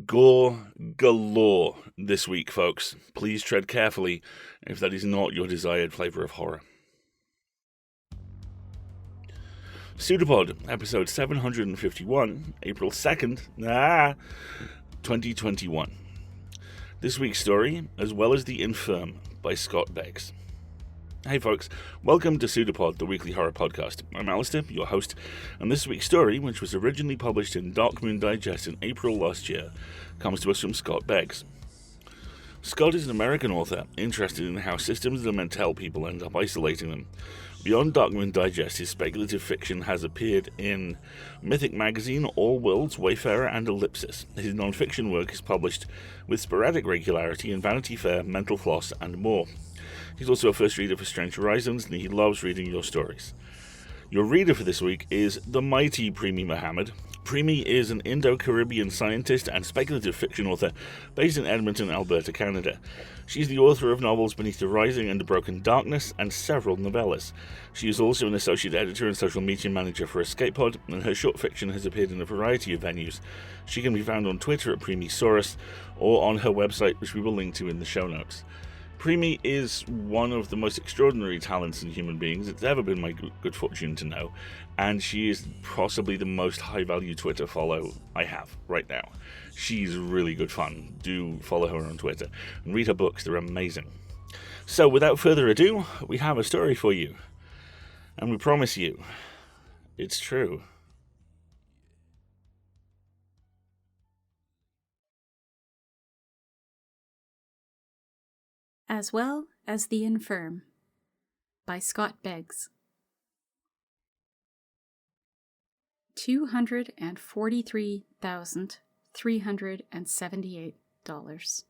Gore galore this week, folks. Please tread carefully if that is not your desired flavour of horror. PseudoPod, episode 751, April 2nd, 2021. This week's story, as well as The Infirm by Scott Beggs. Hey folks, welcome to PseudoPod, the weekly horror podcast. I'm Alistair, your host, and this week's story, which was originally published in Dark Moon Digest in April last year, comes to us from Scott Beggs. Scott is an American author interested in how systems that are meant to help people end up isolating them. Beyond Dark Moon Digest, his speculative fiction has appeared in Mythic Magazine, All Worlds, Wayfarer, and Ellipsis. His non-fiction work is published with sporadic regularity in Vanity Fair, Mental Floss, and more. He's also a first reader for Strange Horizons, and he loves reading your stories. Your reader for this week is the mighty Preemi Mohammed. Preemi is an Indo-Caribbean scientist and speculative fiction author based in Edmonton, Alberta, Canada. She's the author of novels Beneath the Rising and Broken Darkness and several novellas. She is also an associate editor and social media manager for EscapePod, and her short fiction has appeared in a variety of venues. She can be found on Twitter at Preemisaurus or on her website, which we will link to in the show notes. Preemi is one of the most extraordinary talents in human beings it's ever been my good fortune to know, and she is possibly the most high-value Twitter follow I have right now. She's really good fun. Do follow her on Twitter and read her books, they're amazing. So without further ado, we have a story for you, and we promise you, it's true. As Well as The Infirm by Scott Beggs. $243,378.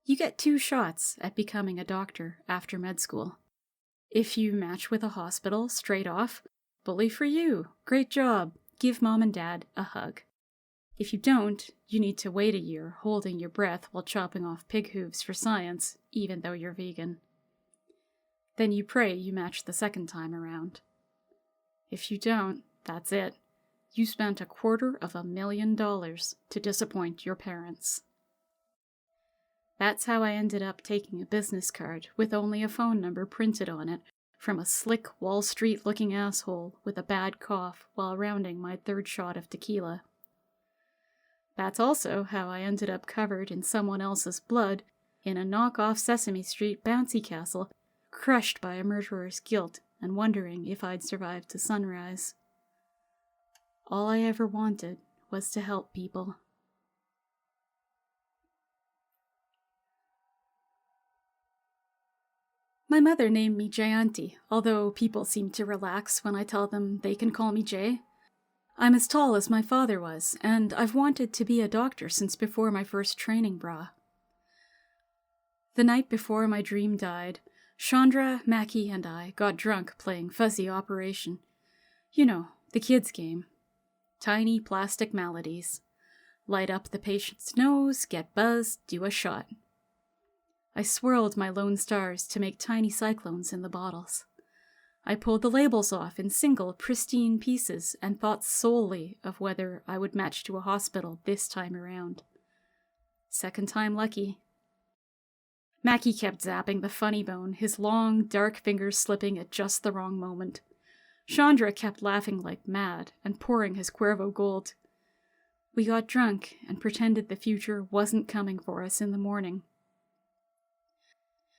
You get 2 shots at becoming a doctor after med school. If you match with a hospital straight off, bully for you, great job, give mom and dad a hug. If you don't, you need to wait a year holding your breath while chopping off pig hooves for science, even though you're vegan. Then you pray you match the second time around. If you don't, that's it. You spent $250,000 to disappoint your parents. That's how I ended up taking a business card with only a phone number printed on it from a slick Wall Street-looking asshole with a bad cough while rounding my 3rd shot of tequila. That's also how I ended up covered in someone else's blood in a knockoff Sesame Street bouncy castle, crushed by a murderer's guilt and wondering if I'd survive to sunrise. All I ever wanted was to help people. My mother named me Jayanti, although people seem to relax when I tell them they can call me Jay. I'm as tall as my father was, and I've wanted to be a doctor since before my first training bra. The night before my dream died, Chandra, Mackie, and I got drunk playing Fuzzy Operation. You know, the kids' game. Tiny plastic maladies. Light up the patient's nose, get buzzed, do a shot. I swirled my lone stars to make tiny cyclones in the bottles. I pulled the labels off in single, pristine pieces and thought solely of whether I would match to a hospital this time around. Second time lucky. Mackie kept zapping the funny bone, his long, dark fingers slipping at just the wrong moment. Chandra kept laughing like mad and pouring his Cuervo Gold. We got drunk and pretended the future wasn't coming for us in the morning.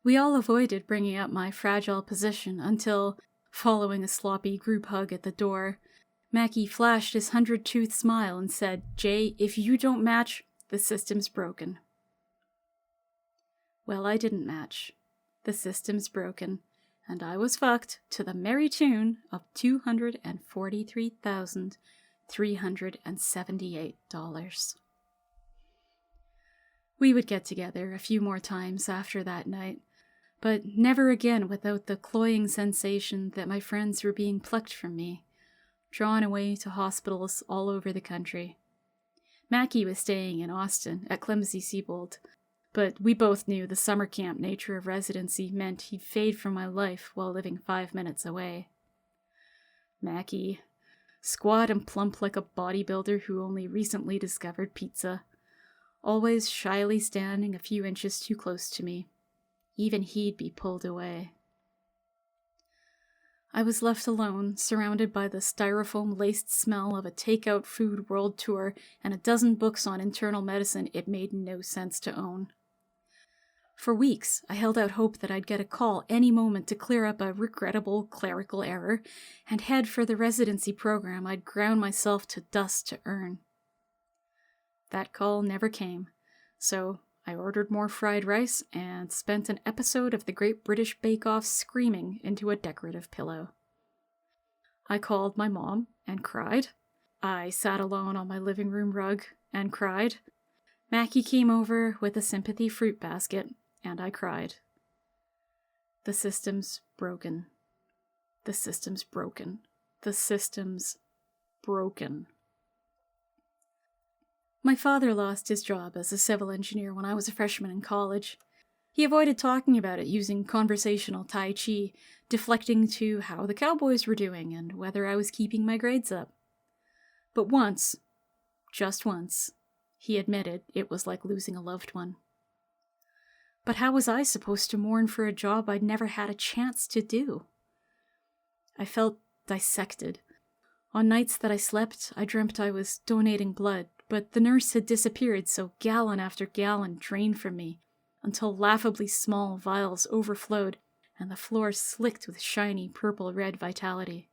We all avoided bringing up my fragile position until, following a sloppy group hug at the door, Mackie flashed his 100-tooth smile and said, "Jay, if you don't match, the system's broken." Well, I didn't match. The system's broken, and I was fucked to the merry tune of $243,378. We would get together a few more times after that night, but never again without the cloying sensation that my friends were being plucked from me, drawn away to hospitals all over the country. Mackie was staying in Austin at Clemcy-Siebold, but we both knew the summer camp nature of residency meant he'd fade from my life while living 5 minutes away. Mackie, squat and plump like a bodybuilder who only recently discovered pizza, always shyly standing a few inches too close to me. Even he'd be pulled away. I was left alone, surrounded by the styrofoam-laced smell of a takeout food world tour and a dozen books on internal medicine it made no sense to own. For weeks, I held out hope that I'd get a call any moment to clear up a regrettable clerical error and head for the residency program I'd ground myself to dust to earn. That call never came, so I ordered more fried rice and spent an episode of the Great British Bake Off screaming into a decorative pillow. I called my mom and cried. I sat alone on my living room rug and cried. Mackie came over with a sympathy fruit basket, and I cried. The system's broken. The system's broken. The system's broken. My father lost his job as a civil engineer when I was a freshman in college. He avoided talking about it using conversational Tai Chi, deflecting to how the Cowboys were doing and whether I was keeping my grades up. But once, just once, he admitted it was like losing a loved one. But how was I supposed to mourn for a job I'd never had a chance to do? I felt dissected. On nights that I slept, I dreamt I was donating blood, but the nurse had disappeared, so gallon after gallon drained from me, until laughably small vials overflowed and the floor slicked with shiny purple-red vitality.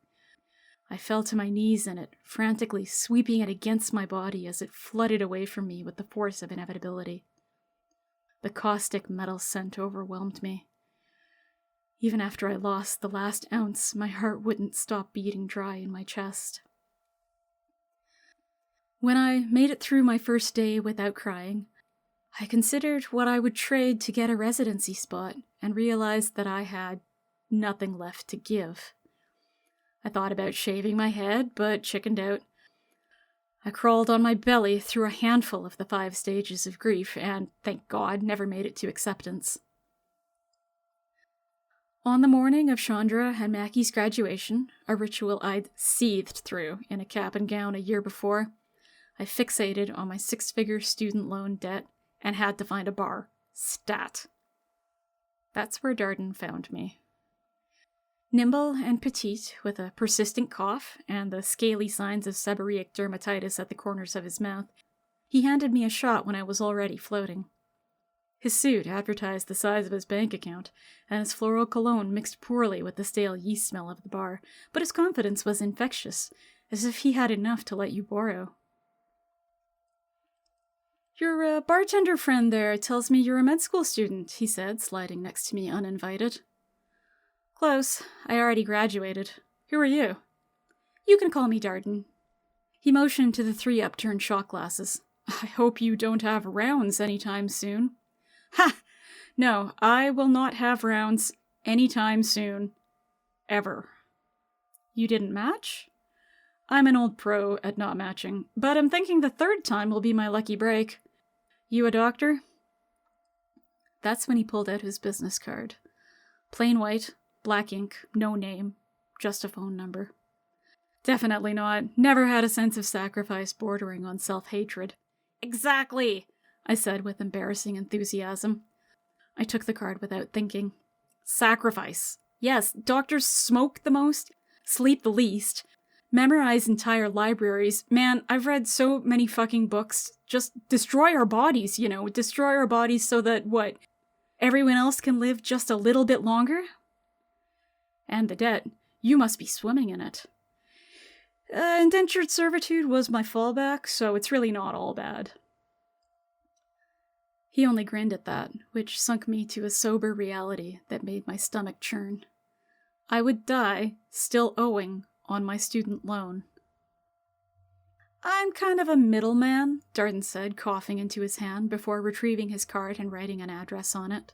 I fell to my knees in it, frantically sweeping it against my body as it flooded away from me with the force of inevitability. The caustic metal scent overwhelmed me. Even after I lost the last ounce, my heart wouldn't stop beating dry in my chest. When I made it through my first day without crying, I considered what I would trade to get a residency spot and realized that I had nothing left to give. I thought about shaving my head, but chickened out. I crawled on my belly through a handful of the 5 stages of grief and, thank God, never made it to acceptance. On the morning of Chandra and Mackie's graduation, a ritual I'd seethed through in a cap and gown a year before, I fixated on my 6-figure student loan debt and had to find a bar. Stat. That's where Darden found me. Nimble and petite, with a persistent cough and the scaly signs of seborrheic dermatitis at the corners of his mouth, he handed me a shot when I was already floating. His suit advertised the size of his bank account, and his floral cologne mixed poorly with the stale yeast smell of the bar, but his confidence was infectious, as if he had enough to let you borrow. "Your bartender friend there tells me you're a med school student," he said, sliding next to me uninvited. "Close. I already graduated. Who are you?" "You can call me Darden." He motioned to the 3 upturned shot glasses. "I hope you don't have rounds anytime soon." "Ha! No, I will not have rounds anytime soon. Ever." "You didn't match?" "I'm an old pro at not matching, but I'm thinking the 3rd time will be my lucky break." "You a doctor?" That's when he pulled out his business card. Plain white, black ink, no name, just a phone number. "Definitely not. Never had a sense of sacrifice bordering on self-hatred." "Exactly," I said with embarrassing enthusiasm. I took the card without thinking. Sacrifice. Yes, doctors smoke the most, sleep the least, memorize entire libraries. Man, I've read so many fucking books. Just destroy our bodies, destroy our bodies so that, what, everyone else can live just a little bit longer? And the debt. You must be swimming in it. Indentured servitude was my fallback, so it's really not all bad. He only grinned at that, which sunk me to a sober reality that made my stomach churn. I would die still owing on my student loan. "I'm kind of a middleman," Darden said, coughing into his hand before retrieving his card and writing an address on it.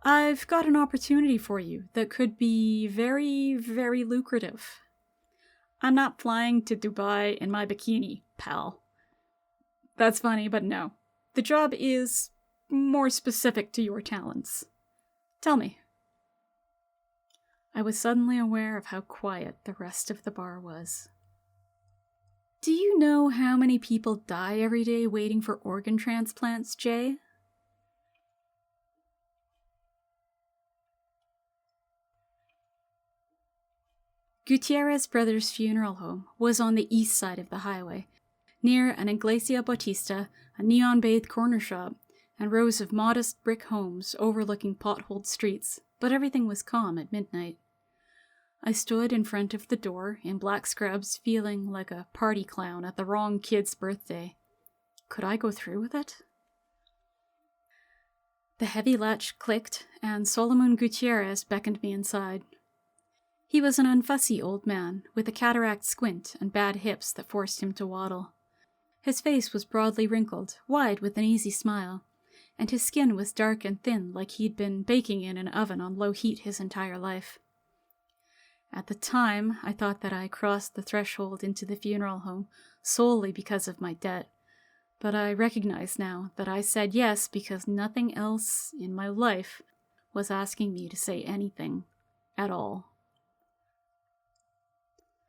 "I've got an opportunity for you that could be very, very lucrative. I'm not flying to Dubai in my bikini, pal." That's funny, but no. The job is more specific to your talents. Tell me. I was suddenly aware of how quiet the rest of the bar was. Do you know how many people die every day waiting for organ transplants, Jay? Gutierrez Brothers' funeral home was on the east side of the highway, near an Iglesia Bautista, a neon-bathed corner shop, and rows of modest brick homes overlooking potholed streets, but everything was calm at midnight. I stood in front of the door in black scrubs, feeling like a party clown at the wrong kid's birthday. Could I go through with it? The heavy latch clicked, and Solomon Gutierrez beckoned me inside. He was an unfussy old man, with a cataract squint and bad hips that forced him to waddle. His face was broadly wrinkled, wide with an easy smile, and his skin was dark and thin like he'd been baking in an oven on low heat his entire life. At the time, I thought that I crossed the threshold into the funeral home solely because of my debt, but I recognize now that I said yes because nothing else in my life was asking me to say anything at all.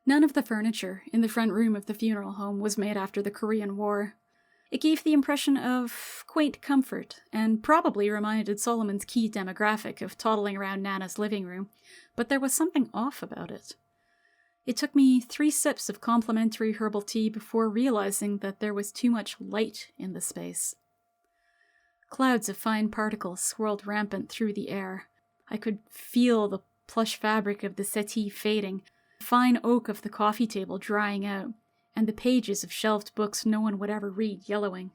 None of the furniture in the front room of the funeral home was made after the Korean War. It gave the impression of quaint comfort, and probably reminded Solomon's key demographic of toddling around Nana's living room, but there was something off about it. It took me 3 sips of complimentary herbal tea before realizing that there was too much light in the space. Clouds of fine particles swirled rampant through the air. I could feel the plush fabric of the settee fading, the fine oak of the coffee table drying out, and the pages of shelved books no one would ever read yellowing.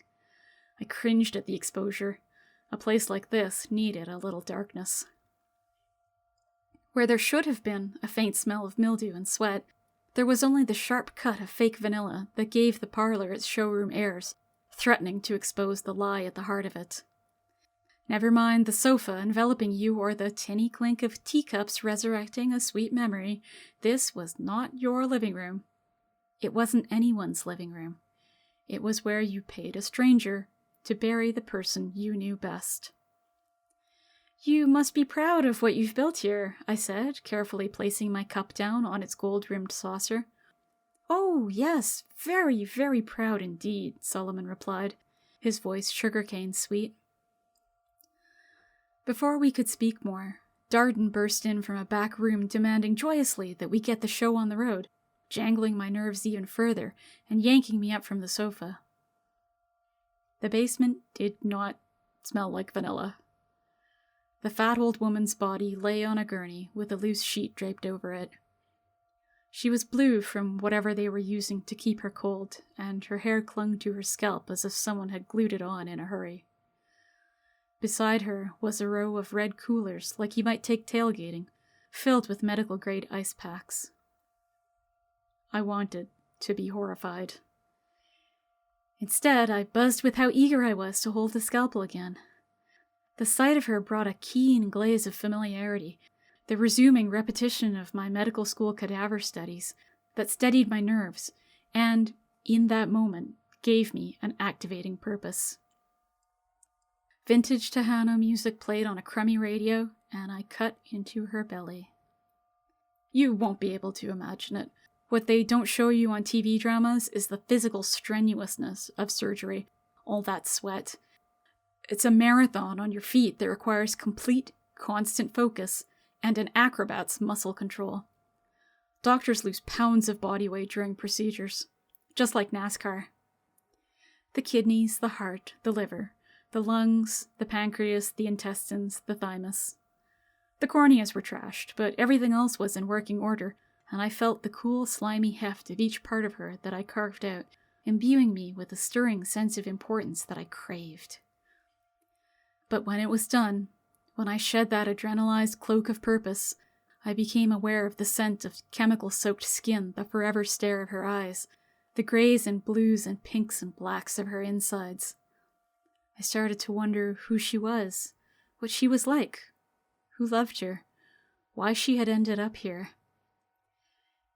I cringed at the exposure. A place like this needed a little darkness. Where there should have been a faint smell of mildew and sweat, there was only the sharp cut of fake vanilla that gave the parlor its showroom airs, threatening to expose the lie at the heart of it. Never mind the sofa enveloping you or the tinny clink of teacups resurrecting a sweet memory, this was not your living room. It wasn't anyone's living room. It was where you paid a stranger to bury the person you knew best. You must be proud of what you've built here, I said, carefully placing my cup down on its gold-rimmed saucer. Oh, yes, very, very proud indeed, Solomon replied, his voice sugarcane sweet. Before we could speak more, Darden burst in from a back room demanding joyously that we get the show on the road, jangling my nerves even further and yanking me up from the sofa. The basement did not smell like vanilla. The fat old woman's body lay on a gurney with a loose sheet draped over it. She was blue from whatever they were using to keep her cold, and her hair clung to her scalp as if someone had glued it on in a hurry. Beside her was a row of red coolers like you might take tailgating, filled with medical-grade ice packs. I wanted to be horrified. Instead, I buzzed with how eager I was to hold the scalpel again. The sight of her brought a keen glaze of familiarity, the resuming repetition of my medical school cadaver studies that steadied my nerves and, in that moment, gave me an activating purpose. Vintage Tejano music played on a crummy radio, and I cut into her belly. You won't be able to imagine it. What they don't show you on TV dramas is the physical strenuousness of surgery, all that sweat. It's a marathon on your feet that requires complete, constant focus and an acrobat's muscle control. Doctors lose pounds of body weight during procedures, just like NASCAR. The kidneys, the heart, the liver, the lungs, the pancreas, the intestines, the thymus. The corneas were trashed, but everything else was in working order, and I felt the cool, slimy heft of each part of her that I carved out, imbuing me with a stirring sense of importance that I craved. But when it was done, when I shed that adrenalized cloak of purpose, I became aware of the scent of chemical-soaked skin, the forever stare of her eyes, the grays and blues and pinks and blacks of her insides. I started to wonder who she was, what she was like, who loved her, why she had ended up here.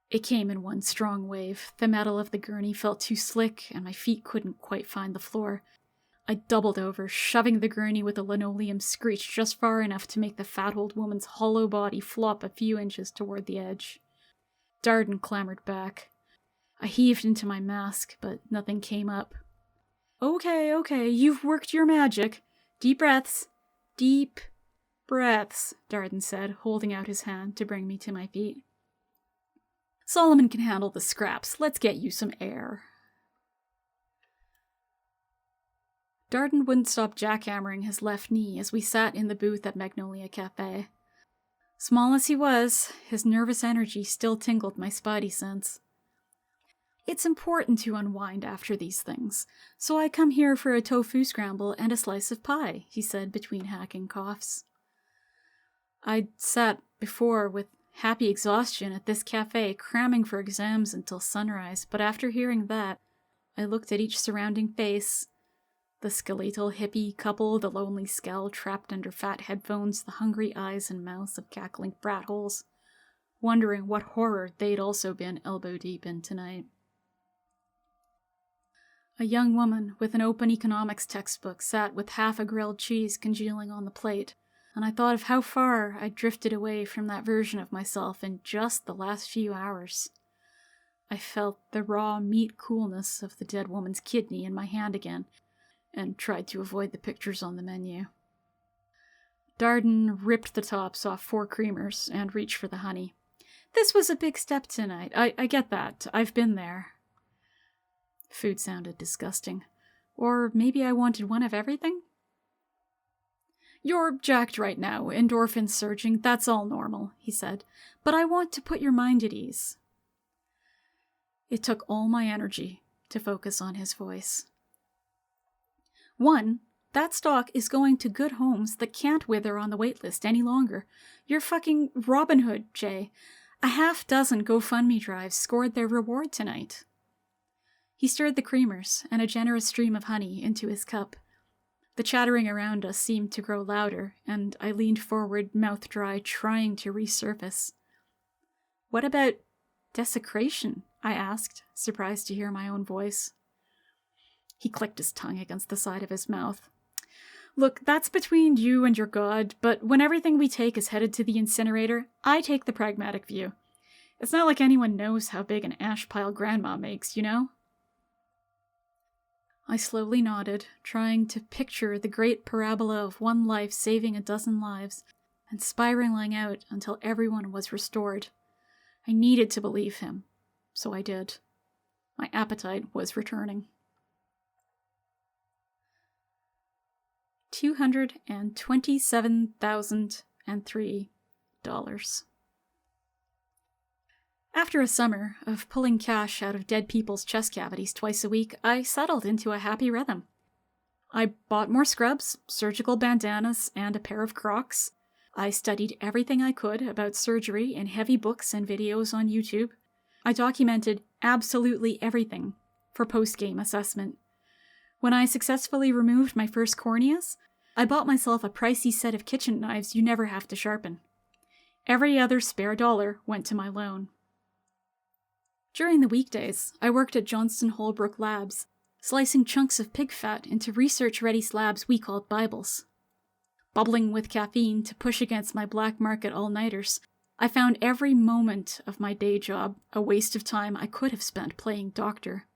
It came in one strong wave. The metal of the gurney felt too slick, and my feet couldn't quite find the floor. I doubled over, shoving the gurney with a linoleum screech just far enough to make the fat old woman's hollow body flop a few inches toward the edge. Darden clambered back. I heaved into my mask, but nothing came up. Okay, you've worked your magic. Deep breaths. Deep breaths, Darden said, holding out his hand to bring me to my feet. Solomon can handle the scraps. Let's get you some air. Darden wouldn't stop jackhammering his left knee as we sat in the booth at Magnolia Cafe. Small as he was, his nervous energy still tingled my spidey sense. It's important to unwind after these things, so I come here for a tofu scramble and a slice of pie, he said between hacking coughs. I'd sat before with happy exhaustion at this cafe, cramming for exams until sunrise, but after hearing that, I looked at each surrounding face. The skeletal hippie couple, the lonely skull trapped under fat headphones, the hungry eyes and mouths of cackling brat holes, wondering what horror they'd also been elbow deep in tonight. A young woman with an open economics textbook sat with half a grilled cheese congealing on the plate, and I thought of how far I'd drifted away from that version of myself in just the last few hours. I felt the raw meat coolness of the dead woman's kidney in my hand again, and tried to avoid the pictures on the menu. Darden ripped the tops off 4 creamers and reached for the honey. This was a big step tonight. I get that. I've been there. Food sounded disgusting. Or maybe I wanted one of everything? You're jacked right now, endorphins surging, that's all normal, he said. But I want to put your mind at ease. It took all my energy to focus on his voice. 1, that stock is going to good homes that can't wither on the wait list any longer. You're fucking Robin Hood, Jay. A half dozen GoFundMe drives scored their reward tonight. He stirred the creamers and a generous stream of honey into his cup. The chattering around us seemed to grow louder, and I leaned forward, mouth dry, trying to resurface. What about desecration? I asked, surprised to hear my own voice. He clicked his tongue against the side of his mouth. Look, that's between you and your god, but when everything we take is headed to the incinerator, I take the pragmatic view. It's not like anyone knows how big an ash pile Grandma makes, you know? I slowly nodded, trying to picture the great parabola of one life saving a dozen lives, and spiraling out until everyone was restored. I needed to believe him, so I did. My appetite was returning. $227,003. After a summer of pulling cash out of dead people's chest cavities twice a week, I settled into a happy rhythm. I bought more scrubs, surgical bandanas, and a pair of Crocs. I studied everything I could about surgery in heavy books and videos on YouTube. I documented absolutely everything for post-game assessment. When I successfully removed my first corneas, I bought myself a pricey set of kitchen knives you never have to sharpen. Every other spare dollar went to my loan. During the weekdays, I worked at Johnston Holbrook Labs, slicing chunks of pig fat into research-ready slabs we called Bibles. Bubbling with caffeine to push against my black market all-nighters, I found every moment of my day job a waste of time I could have spent playing doctor.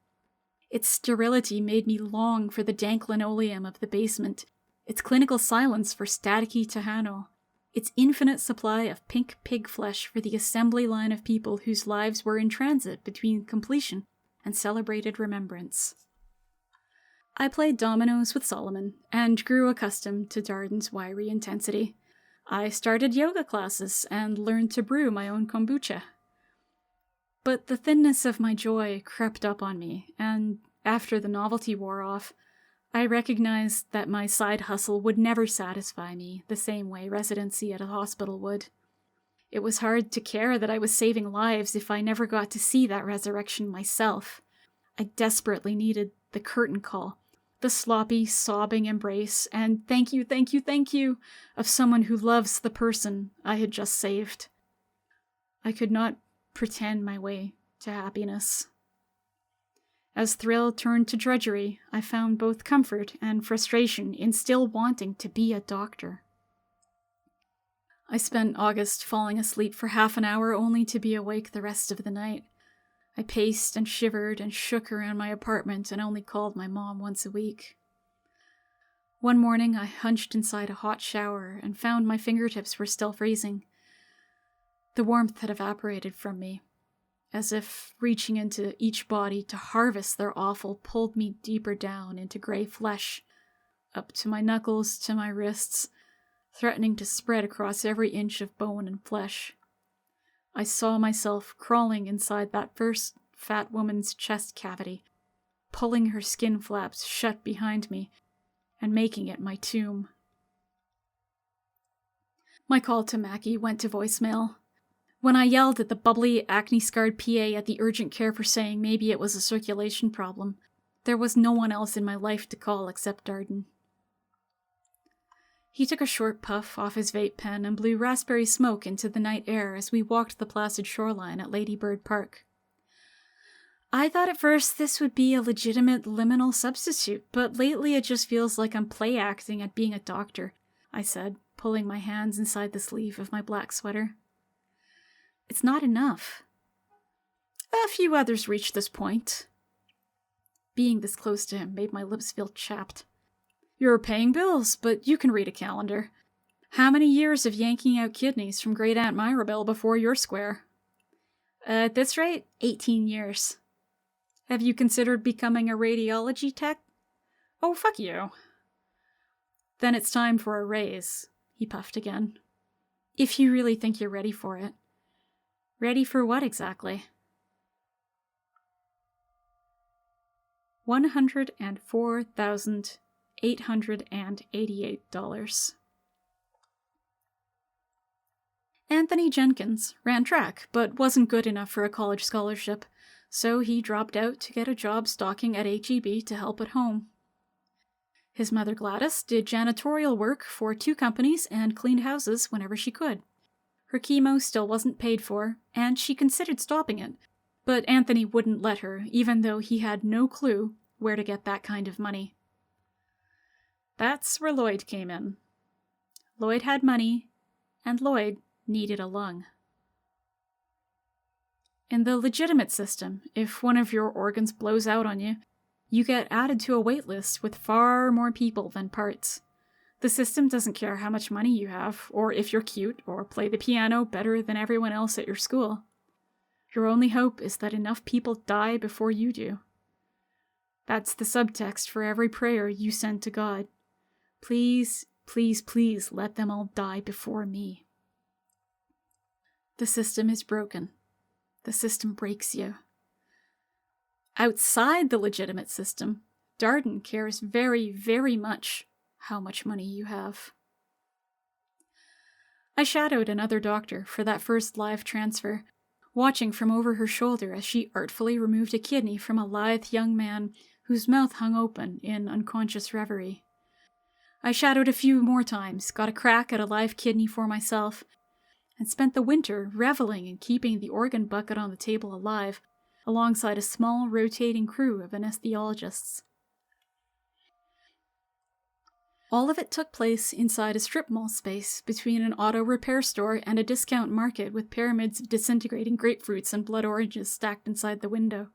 Its sterility made me long for the dank linoleum of the basement, its clinical silence for staticky Tejano, its infinite supply of pink pig flesh for the assembly line of people whose lives were in transit between completion and celebrated remembrance. I played dominoes with Solomon and grew accustomed to Darden's wiry intensity. I started yoga classes and learned to brew my own kombucha. But the thinness of my joy crept up on me, and after the novelty wore off, I recognized that my side hustle would never satisfy me the same way residency at a hospital would. It was hard to care that I was saving lives if I never got to see that resurrection myself. I desperately needed the curtain call, the sloppy, sobbing embrace, and thank you of someone who loves the person I had just saved. I could not pretend my way to happiness. As thrill turned to drudgery, I found both comfort and frustration in still wanting to be a doctor. I spent August falling asleep for half an hour only to be awake the rest of the night. I paced and shivered and shook around my apartment and only called my mom once a week. One morning, I hunched inside a hot shower and found my fingertips were still freezing. The warmth had evaporated from me, as if reaching into each body to harvest their offal pulled me deeper down into gray flesh, up to my knuckles, to my wrists, threatening to spread across every inch of bone and flesh. I saw myself crawling inside that first fat woman's chest cavity, pulling her skin flaps shut behind me, and making it my tomb. My call to Mackie went to voicemail. When I yelled at the bubbly, acne-scarred PA at the urgent care for saying maybe it was a circulation problem, there was no one else in my life to call except Darden. He took a short puff off his vape pen and blew raspberry smoke into the night air as we walked the placid shoreline at Lady Bird Park. I thought at first this would be a legitimate liminal substitute, but lately it just feels like I'm play acting at being a doctor, I said, pulling my hands inside the sleeve of my black sweater. It's not enough. A few others reached this point. Being this close to him made my lips feel chapped. You're paying bills, but you can read a calendar. How many years of yanking out kidneys from Great Aunt Mirabelle before you're square? At this rate, 18 years. Have you considered becoming a radiology tech? Oh, fuck you. Then it's time for a raise, he puffed again. If you really think you're ready for it. Ready for what exactly? $104,888. Anthony Jenkins ran track, but wasn't good enough for a college scholarship, so he dropped out to get a job stocking at H-E-B to help at home. His mother Gladys did janitorial work for 2 companies and cleaned houses whenever she could. Her chemo still wasn't paid for, and she considered stopping it, but Anthony wouldn't let her, even though he had no clue where to get that kind of money. That's where Lloyd came in. Lloyd had money, and Lloyd needed a lung. In the legitimate system, if one of your organs blows out on you, you get added to a wait list with far more people than parts. The system doesn't care how much money you have, or if you're cute, or play the piano better than everyone else at your school. Your only hope is that enough people die before you do. That's the subtext for every prayer you send to God. Please, please, please let them all die before me. The system is broken. The system breaks you. Outside the legitimate system, Darden cares very, very much how much money you have. I shadowed another doctor for that first live transfer, watching from over her shoulder as she artfully removed a kidney from a lithe young man whose mouth hung open in unconscious reverie. I shadowed a few more times, got a crack at a live kidney for myself, and spent the winter reveling in keeping the organ bucket on the table alive, alongside a small rotating crew of anesthesiologists. All of it took place inside a strip mall space between an auto repair store and a discount market with pyramids of disintegrating grapefruits and blood oranges stacked inside the window.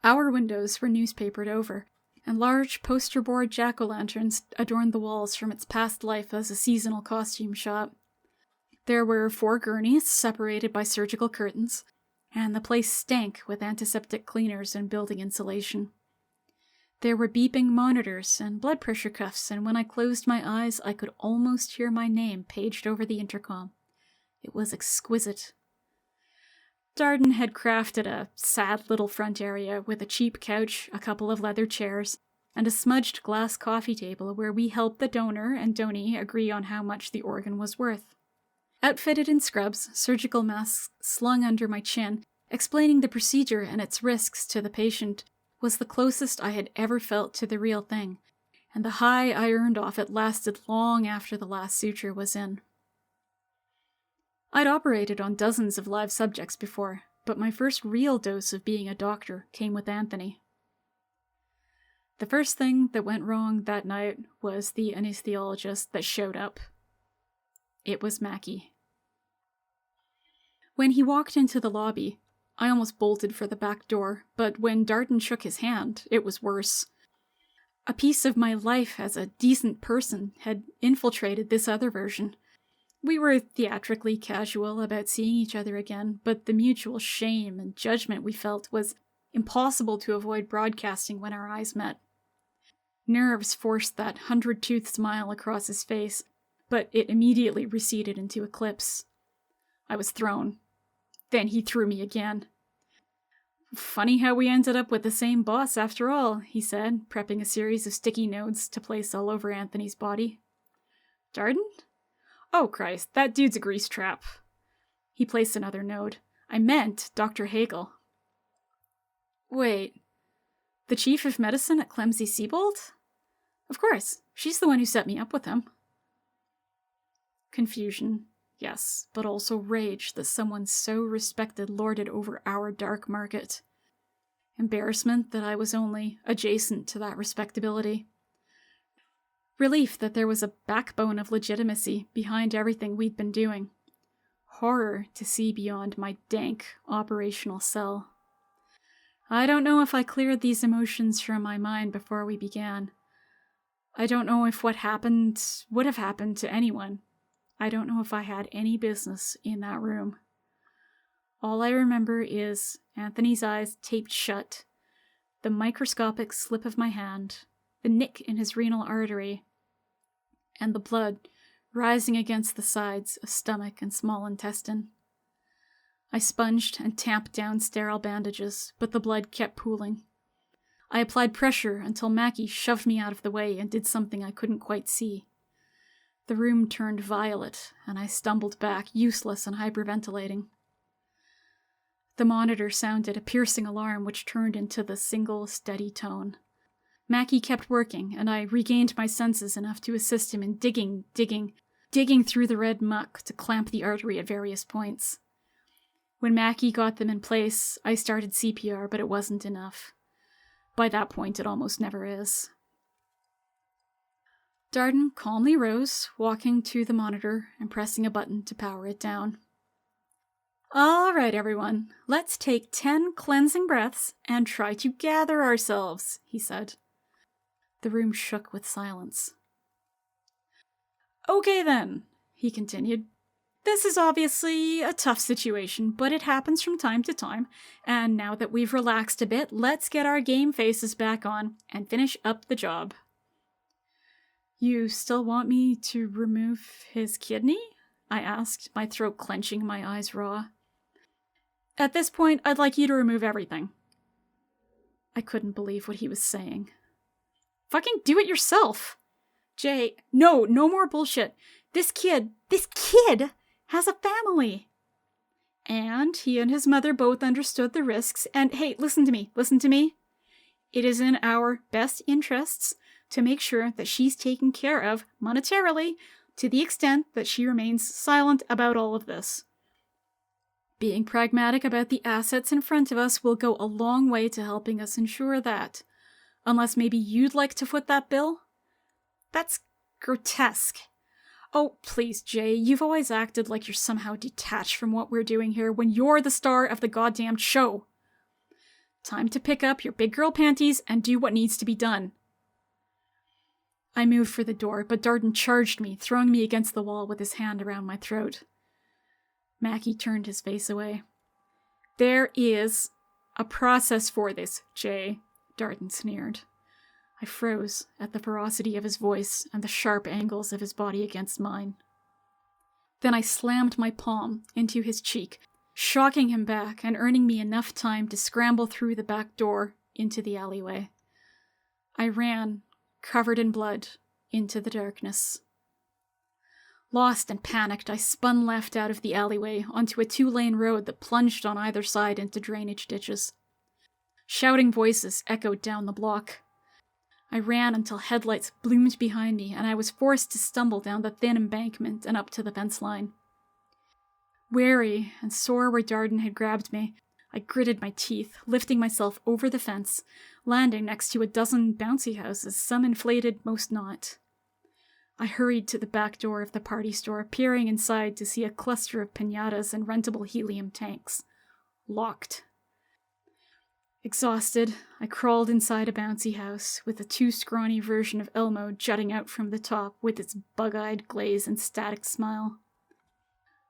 Our windows were newspapered over, and large poster board jack-o'-lanterns adorned the walls from its past life as a seasonal costume shop. There were 4 gurneys separated by surgical curtains, and the place stank with antiseptic cleaners and building insulation. There were beeping monitors and blood pressure cuffs, and when I closed my eyes, I could almost hear my name paged over the intercom. It was exquisite. Darden had crafted a sad little front area with a cheap couch, a couple of leather chairs, and a smudged glass coffee table where we helped the donor and donee agree on how much the organ was worth. Outfitted in scrubs, surgical masks slung under my chin, explaining the procedure and its risks to the patient was the closest I had ever felt to the real thing, and the high I earned off it lasted long after the last suture was in. I'd operated on dozens of live subjects before, but my first real dose of being a doctor came with Anthony. The first thing that went wrong that night was the anesthesiologist that showed up. It was Mackie. When he walked into the lobby, I almost bolted for the back door, but when Darden shook his hand, it was worse. A piece of my life as a decent person had infiltrated this other version. We were theatrically casual about seeing each other again, but the mutual shame and judgment we felt was impossible to avoid broadcasting when our eyes met. Nerves forced that 100-tooth smile across his face, but it immediately receded into eclipse. I was thrown. Then he threw me again. "Funny how we ended up with the same boss after all," he said, prepping a series of sticky notes to place all over Anthony's body. "Darden? Oh, Christ, that dude's a grease trap." He placed another note. "I meant Dr. Hagel." "Wait, the chief of medicine at Clemsey-Siebold? Of course, she's the one who set me up with him." Confusion, yes, but also rage that someone so respected lorded over our dark market. Embarrassment that I was only adjacent to that respectability. Relief that there was a backbone of legitimacy behind everything we'd been doing. Horror to see beyond my dank operational cell. I don't know if I cleared these emotions from my mind before we began. I don't know if what happened would have happened to anyone. I don't know if I had any business in that room. All I remember is Anthony's eyes taped shut, the microscopic slip of my hand, the nick in his renal artery, and the blood rising against the sides of stomach and small intestine. I sponged and tamped down sterile bandages, but the blood kept pooling. I applied pressure until Mackie shoved me out of the way and did something I couldn't quite see. The room turned violet, and I stumbled back, useless and hyperventilating. The monitor sounded a piercing alarm which turned into the single, steady tone. Mackie kept working, and I regained my senses enough to assist him in digging through the red muck to clamp the artery at various points. When Mackie got them in place, I started CPR, but it wasn't enough. By that point, it almost never is. Darden calmly rose, walking to the monitor and pressing a button to power it down. "All right, everyone, let's take 10 cleansing breaths and try to gather ourselves," he said. The room shook with silence. "Okay then," he continued. "This is obviously a tough situation, but it happens from time to time, and now that we've relaxed a bit, let's get our game faces back on and finish up the job." "You still want me to remove his kidney?" I asked, my throat clenching, my eyes raw. "At this point, I'd like you to remove everything." I couldn't believe what he was saying. "Fucking do it yourself!" "Jay, no more bullshit. This kid has a family. And he and his mother both understood the risks, and hey, listen to me. It is in our best interests to make sure that she's taken care of monetarily to the extent that she remains silent about all of this. Being pragmatic about the assets in front of us will go a long way to helping us ensure that. Unless maybe you'd like to foot that bill? That's grotesque. Oh, please, Jay, you've always acted like you're somehow detached from what we're doing here when you're the star of the goddamned show. Time to pick up your big girl panties and do what needs to be done." I moved for the door, but Darden charged me, throwing me against the wall with his hand around my throat. Mackie turned his face away. "There is a process for this, Jay," Darden sneered. I froze at the ferocity of his voice and the sharp angles of his body against mine. Then I slammed my palm into his cheek, shocking him back and earning me enough time to scramble through the back door into the alleyway. I ran, covered in blood, into the darkness. Lost and panicked, I spun left out of the alleyway onto a 2-lane road that plunged on either side into drainage ditches. Shouting voices echoed down the block. I ran until headlights bloomed behind me, and I was forced to stumble down the thin embankment and up to the fence line. Weary and sore where Darden had grabbed me, I gritted my teeth, lifting myself over the fence, landing next to a dozen bouncy houses, some inflated, most not. I hurried to the back door of the party store, peering inside to see a cluster of piñatas and rentable helium tanks. Locked. Exhausted, I crawled inside a bouncy house, with a too-scrawny version of Elmo jutting out from the top with its bug-eyed glaze and static smile.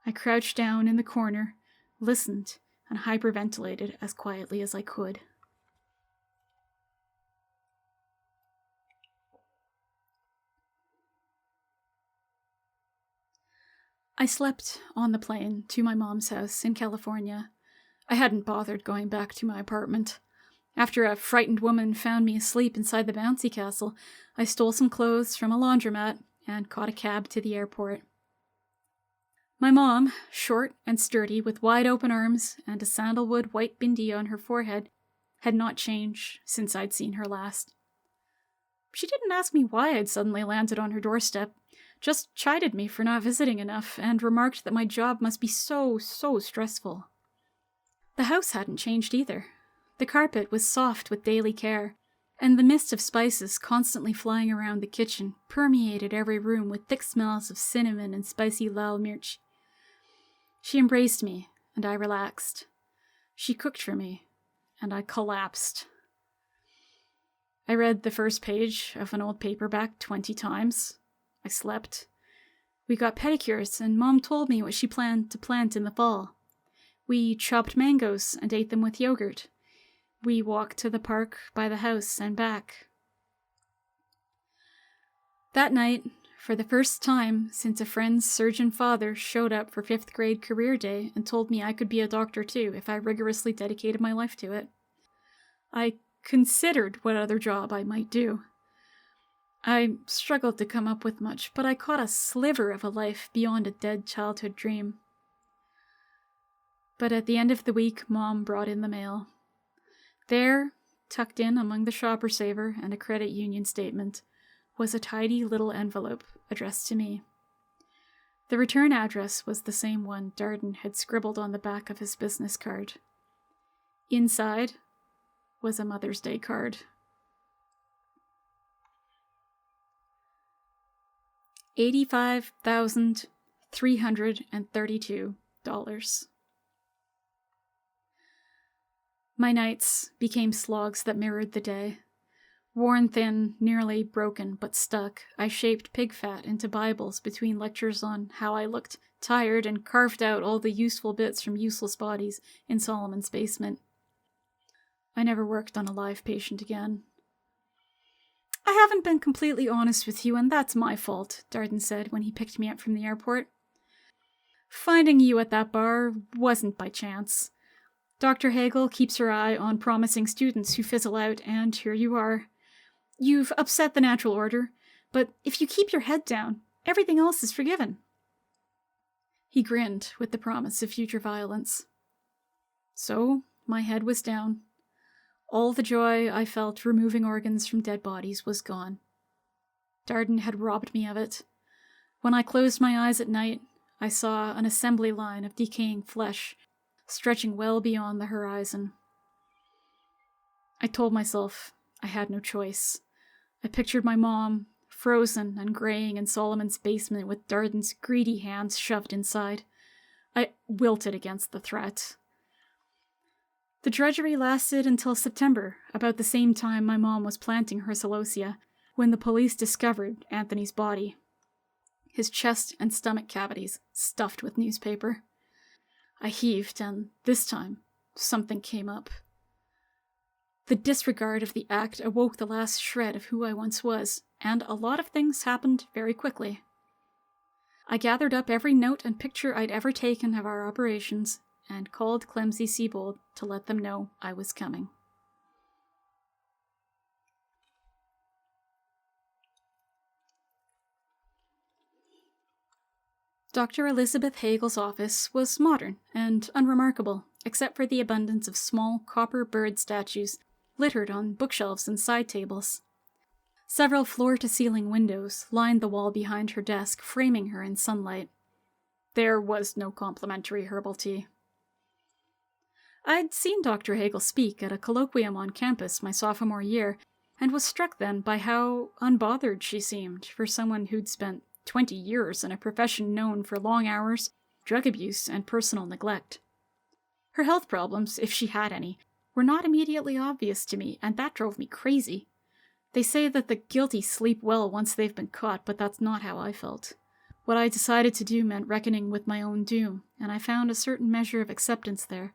I crouched down in the corner, listened, and hyperventilated as quietly as I could. I slept on the plane to my mom's house in California. I hadn't bothered going back to my apartment. After a frightened woman found me asleep inside the bouncy castle, I stole some clothes from a laundromat and caught a cab to the airport. My mom, short and sturdy with wide open arms and a sandalwood white bindi on her forehead, had not changed since I'd seen her last. She didn't ask me why I'd suddenly landed on her doorstep, just chided me for not visiting enough and remarked that my job must be so stressful. The house hadn't changed either. The carpet was soft with daily care, and the mist of spices constantly flying around the kitchen permeated every room with thick smells of cinnamon and spicy lal mirch. She embraced me, and I relaxed. She cooked for me, and I collapsed. I read the first page of an old paperback 20 times. I slept. We got pedicures, and Mom told me what she planned to plant in the fall. We chopped mangoes and ate them with yogurt. We walked to the park by the house and back. That night, for the first time since a friend's surgeon father showed up for 5th grade career day and told me I could be a doctor too if I rigorously dedicated my life to it, I considered what other job I might do. I struggled to come up with much, but I caught a sliver of a life beyond a dead childhood dream. But at the end of the week, Mom brought in the mail. There, tucked in among the shopper saver and a credit union statement, was a tidy little envelope addressed to me. The return address was the same one Darden had scribbled on the back of his business card. Inside was a Mother's Day card. $85,332. My nights became slogs that mirrored the day. Worn thin, nearly broken, but stuck, I shaped pig fat into Bibles between lectures on how I looked tired and carved out all the useful bits from useless bodies in Solomon's basement. I never worked on a live patient again. I haven't been completely honest with you, and that's my fault, Darden said when he picked me up from the airport. Finding you at that bar wasn't by chance. Dr. Hagel keeps her eye on promising students who fizzle out, and here you are. You've upset the natural order, but if you keep your head down, everything else is forgiven. He grinned with the promise of future violence. So, my head was down. All the joy I felt removing organs from dead bodies was gone. Darden had robbed me of it. When I closed my eyes at night, I saw an assembly line of decaying flesh stretching well beyond the horizon. I told myself I had no choice. I pictured my mom, frozen and graying in Solomon's basement with Darden's greedy hands shoved inside. I wilted against the threat. The drudgery lasted until September, about the same time my mom was planting her celosia, when the police discovered Anthony's body. His chest and stomach cavities stuffed with newspaper. I heaved, and this time, something came up. The disregard of the act awoke the last shred of who I once was, and a lot of things happened very quickly. I gathered up every note and picture I'd ever taken of our operations, and called Clemsey-Siebold to let them know I was coming. Dr. Elizabeth Hagel's office was modern and unremarkable, except for the abundance of small copper bird statues littered on bookshelves and side tables. Several floor-to-ceiling windows lined the wall behind her desk, framing her in sunlight. There was no complimentary herbal tea. I'd seen Dr. Hagel speak at a colloquium on campus my sophomore year, and was struck then by how unbothered she seemed for someone who'd spent 20 years in a profession known for long hours, drug abuse, and personal neglect. Her health problems, if she had any, were not immediately obvious to me, and that drove me crazy. They say that the guilty sleep well once they've been caught, but that's not how I felt. What I decided to do meant reckoning with my own doom, and I found a certain measure of acceptance there,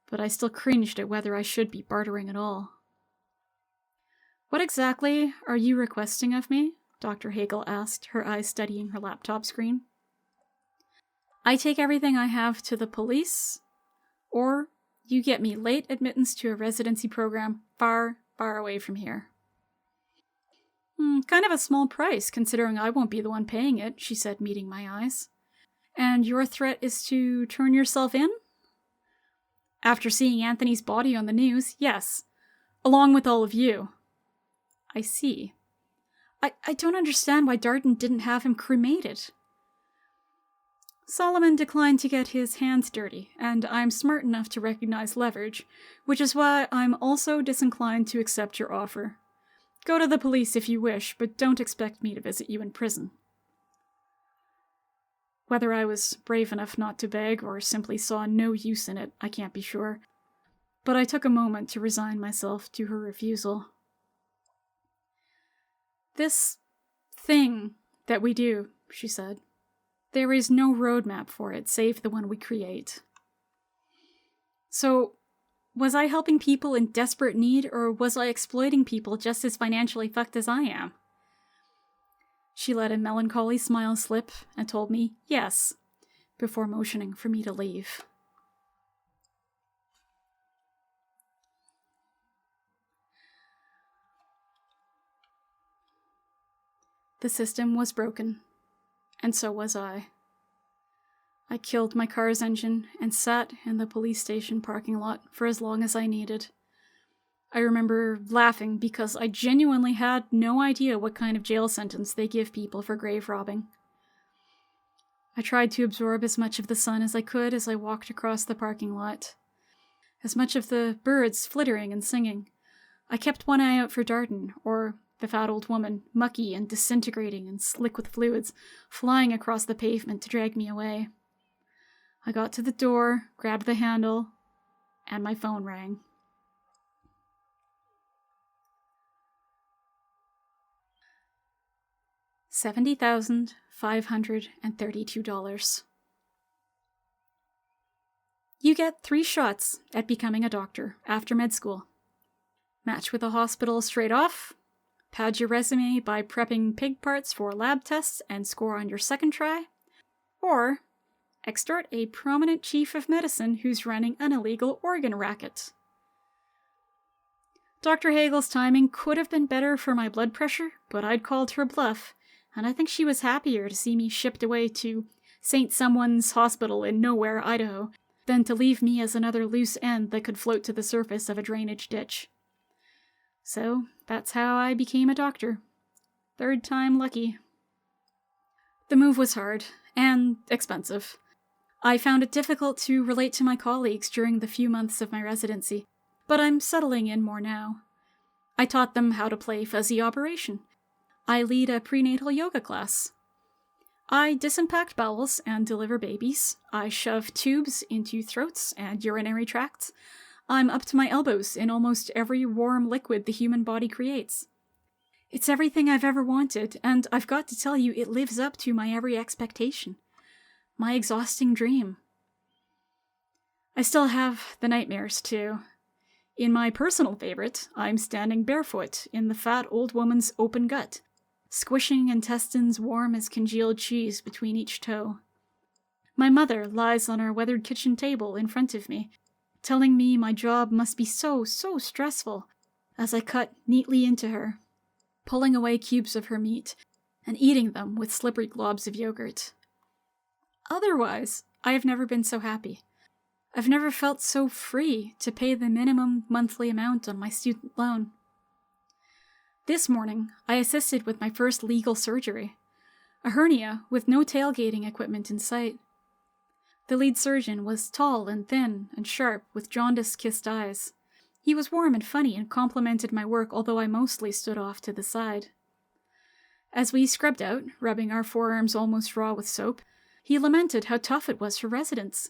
but I still cringed at whether I should be bartering at all. "What exactly are you requesting of me?" Dr. Hagel asked, her eyes studying her laptop screen. "I take everything I have to the police, or you get me late admittance to a residency program far, far away from here." Kind of a small price, considering I won't be the one paying it," she said, meeting my eyes. "And your threat is to turn yourself in?" "After seeing Anthony's body on the news, yes. Along with all of you." "I see. I don't understand why Darden didn't have him cremated." "Solomon declined to get his hands dirty, and I'm smart enough to recognize leverage, which is why I'm also disinclined to accept your offer. Go to the police if you wish, but don't expect me to visit you in prison." Whether I was brave enough not to beg or simply saw no use in it, I can't be sure, but I took a moment to resign myself to her refusal. "This thing that we do," she said, "there is no roadmap for it save the one we create. So, was I helping people in desperate need, or was I exploiting people just as financially fucked as I am?" She let a melancholy smile slip and told me yes, before motioning for me to leave. The system was broken, and so was I. I killed my car's engine and sat in the police station parking lot for as long as I needed. I remember laughing because I genuinely had no idea what kind of jail sentence they give people for grave robbing. I tried to absorb as much of the sun as I could as I walked across the parking lot. As much of the birds flittering and singing. I kept one eye out for Darden, or the fat old woman, mucky and disintegrating and slick with fluids, flying across the pavement to drag me away. I got to the door, grabbed the handle, and my phone rang. $70,532. You get 3 shots at becoming a doctor after med school. Match with a hospital straight off, pad your resume by prepping pig parts for lab tests and score on your second try, or extort a prominent chief of medicine who's running an illegal organ racket. Dr. Hagel's timing could have been better for my blood pressure, but I'd called her bluff, and I think she was happier to see me shipped away to St. Someone's Hospital in Nowhere, Idaho, than to leave me as another loose end that could float to the surface of a drainage ditch. So that's how I became a doctor. 3rd time lucky. The move was hard, and expensive. I found it difficult to relate to my colleagues during the few months of my residency, but I'm settling in more now. I taught them how to play Fuzzy Operation. I lead a prenatal yoga class. I disimpact bowels and deliver babies. I shove tubes into throats and urinary tracts. I'm up to my elbows in almost every warm liquid the human body creates. It's everything I've ever wanted, and I've got to tell you, it lives up to my every expectation. My exhausting dream. I still have the nightmares, too. In my personal favorite, I'm standing barefoot in the fat old woman's open gut, squishing intestines warm as congealed cheese between each toe. My mother lies on our weathered kitchen table in front of me, telling me my job must be so stressful, as I cut neatly into her, pulling away cubes of her meat and eating them with slippery globs of yogurt. Otherwise, I have never been so happy. I've never felt so free to pay the minimum monthly amount on my student loan. This morning, I assisted with my first legal surgery, a hernia with no tailgating equipment in sight. The lead surgeon was tall and thin and sharp with jaundice-kissed eyes. He was warm and funny and complimented my work, although I mostly stood off to the side. As we scrubbed out, rubbing our forearms almost raw with soap, he lamented how tough it was for residents.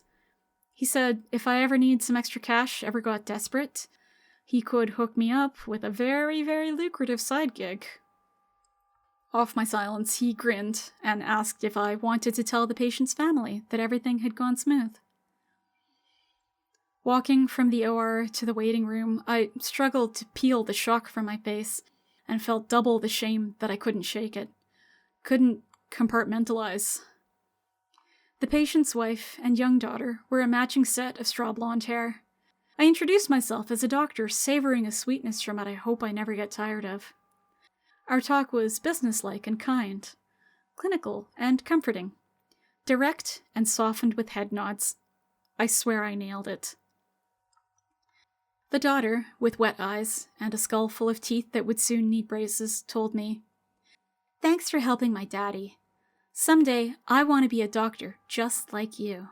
He said if I ever need some extra cash, ever got desperate, he could hook me up with a very, very lucrative side gig. Off my silence, he grinned and asked if I wanted to tell the patient's family that everything had gone smooth. Walking from the OR to the waiting room, I struggled to peel the shock from my face and felt double the shame that I couldn't shake it. Couldn't compartmentalize. The patient's wife and young daughter were a matching set of straw blonde hair. I introduced myself as a doctor, savoring a sweetness from it I hope I never get tired of. Our talk was businesslike and kind, clinical and comforting, direct and softened with head nods. I swear I nailed it. The daughter, with wet eyes and a skull full of teeth that would soon need braces, told me, "Thanks for helping my daddy. Someday, I want to be a doctor just like you."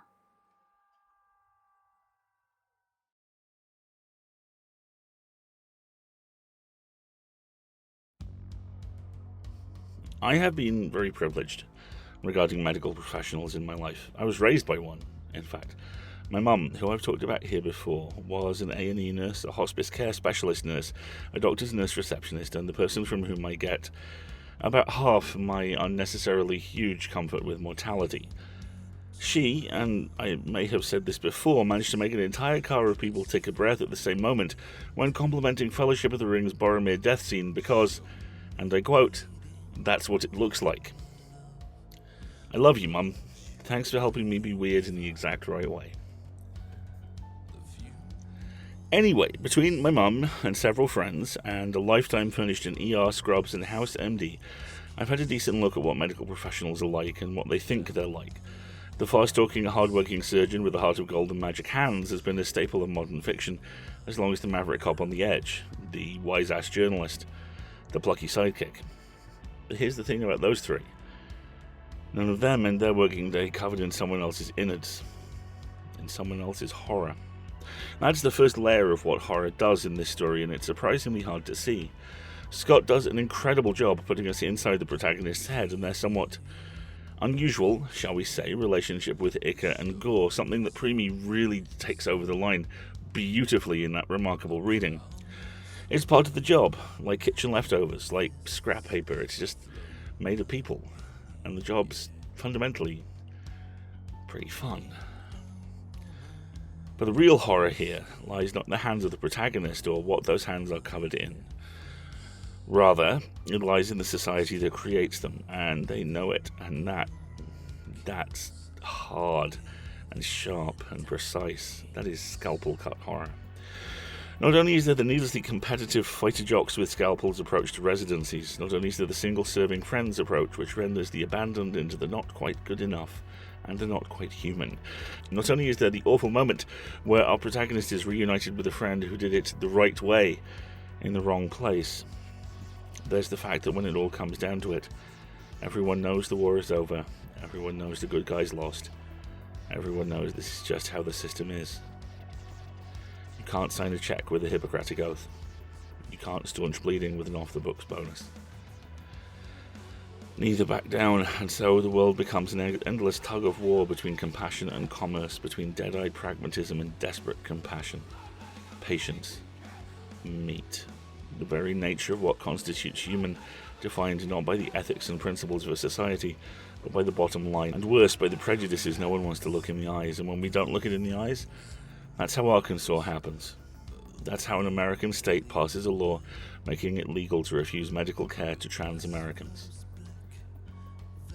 I have been very privileged regarding medical professionals in my life. I was raised by one, in fact. My mum, who I've talked about here before, was an A&E nurse, a hospice care specialist nurse, a doctor's nurse receptionist, and the person from whom I get about half my unnecessarily huge comfort with mortality. She, and I may have said this before, managed to make an entire car of people take a breath at the same moment when complimenting Fellowship of the Ring's Boromir death scene because, and I quote, "That's what it looks like." I love you, Mum. Thanks for helping me be weird in the exact right way. Anyway, between my mum and several friends, and a lifetime furnished in ER scrubs and house MD, I've had a decent look at what medical professionals are like and what they think they're like. The fast-talking, hard-working surgeon with a heart of gold and magic hands has been a staple of modern fiction, as long as the maverick cop on the edge, the wise-ass journalist, the plucky sidekick. But here's the thing about those three. None of them end their working day covered in someone else's innards, in someone else's horror. That's the first layer of what horror does in this story, and it's surprisingly hard to see. Scott does an incredible job putting us inside the protagonist's head and their somewhat unusual, shall we say, relationship with Ica and Gore, something that Preemie really takes over the line beautifully in that remarkable reading. It's part of the job, like kitchen leftovers, like scrap paper. It's just made of people, and the job's fundamentally pretty fun. But the real horror here lies not in the hands of the protagonist or what those hands are covered in. Rather, it lies in the society that creates them, and they know it, and that's hard and sharp and precise. That is scalpel cut horror. Not only is there the needlessly competitive fighter jocks with scalpels approach to residencies, not only is there the single-serving friends approach, which renders the abandoned into the not quite good enough and the not quite human. Not only is there the awful moment where our protagonist is reunited with a friend who did it the right way in the wrong place, there's the fact that when it all comes down to it, everyone knows the war is over, everyone knows the good guys lost, everyone knows this is just how the system is. You can't sign a check with a Hippocratic oath. You can't staunch bleeding with an off-the-books bonus. Neither back down, and so the world becomes an endless tug-of-war between compassion and commerce, between dead-eyed pragmatism and desperate compassion. Patience. Meat. The very nature of what constitutes human, defined not by the ethics and principles of a society, but by the bottom line, and worse, by the prejudices no one wants to look in the eyes, and when we don't look it in the eyes, that's how Arkansas happens. That's how an American state passes a law making it legal to refuse medical care to trans Americans.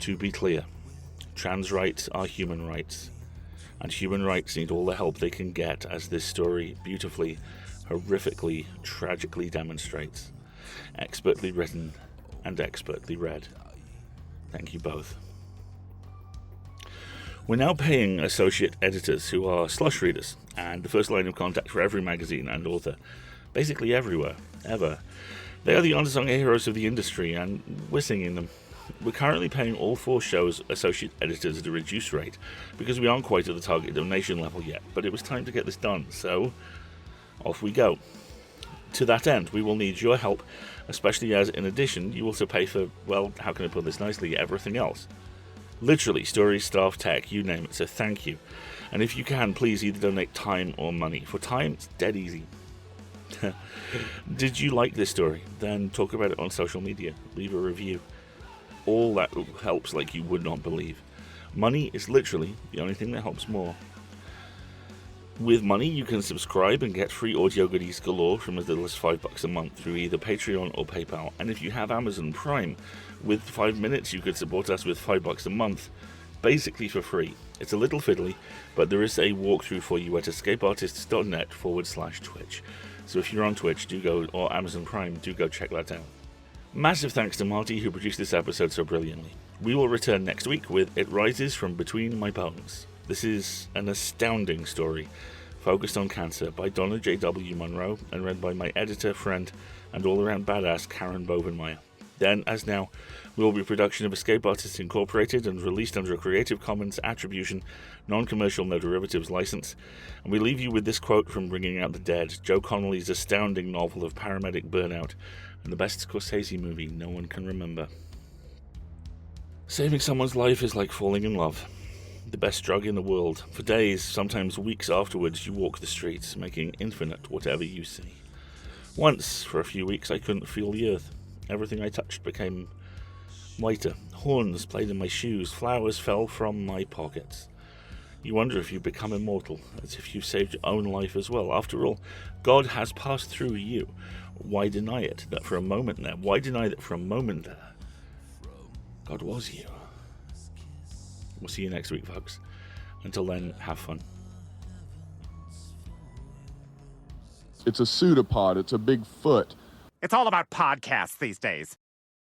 To be clear, trans rights are human rights, and human rights need all the help they can get, as this story beautifully, horrifically, tragically demonstrates. Expertly written and expertly read. Thank you both. We're now paying associate editors who are slush readers, and the first line of contact for every magazine and author, basically everywhere, ever. They are the unsung heroes of the industry, and we're singing them. We're currently paying all 4 shows associate editors at a reduced rate, because we aren't quite at the target donation level yet, but it was time to get this done, so off we go. To that end, we will need your help, especially as, in addition, you also pay for, well, how can I put this nicely, everything else. Literally, stories, staff, tech, you name it, so thank you. And if you can, please either donate time or money. For time, it's dead easy. Did you like this story? Then talk about it on social media. Leave a review. All that helps like you would not believe. Money is literally the only thing that helps more. With money, you can subscribe and get free audio goodies galore from as little as $5 a month through either Patreon or PayPal. And if you have Amazon Prime, with 5 minutes you could support us with $5 a month, basically for free. It's a little fiddly, but there is a walkthrough for you at escapeartists.net/Twitch. So if you're on Twitch, do go, or Amazon Prime, do go check that out. Massive thanks to Marty, who produced this episode so brilliantly. We will return next week with It Rises from Between My Bones. This is an astounding story, focused on cancer, by Donna J.W. Monroe, and read by my editor, friend, and all-around badass Karen Bovenmeyer. Then, as now, will be a production of Escape Artists Incorporated and released under a Creative Commons Attribution, Non-Commercial No Derivatives license. And we leave you with this quote from Bringing Out the Dead, Joe Connolly's astounding novel of paramedic burnout, and the best Scorsese movie no one can remember. Saving someone's life is like falling in love. The best drug in the world. For days, sometimes weeks afterwards, you walk the streets, making infinite whatever you see. Once, for a few weeks, I couldn't feel the earth. Everything I touched became whiter. Horns played in my shoes. Flowers fell from my pockets. You wonder if you've become immortal, as if you've saved your own life as well. After all, God has passed through you. Why deny it? That for a moment there. Why deny that for a moment there? God was you. We'll see you next week, folks. Until then, have fun. It's a pseudopod. It's a big foot. It's all about podcasts these days.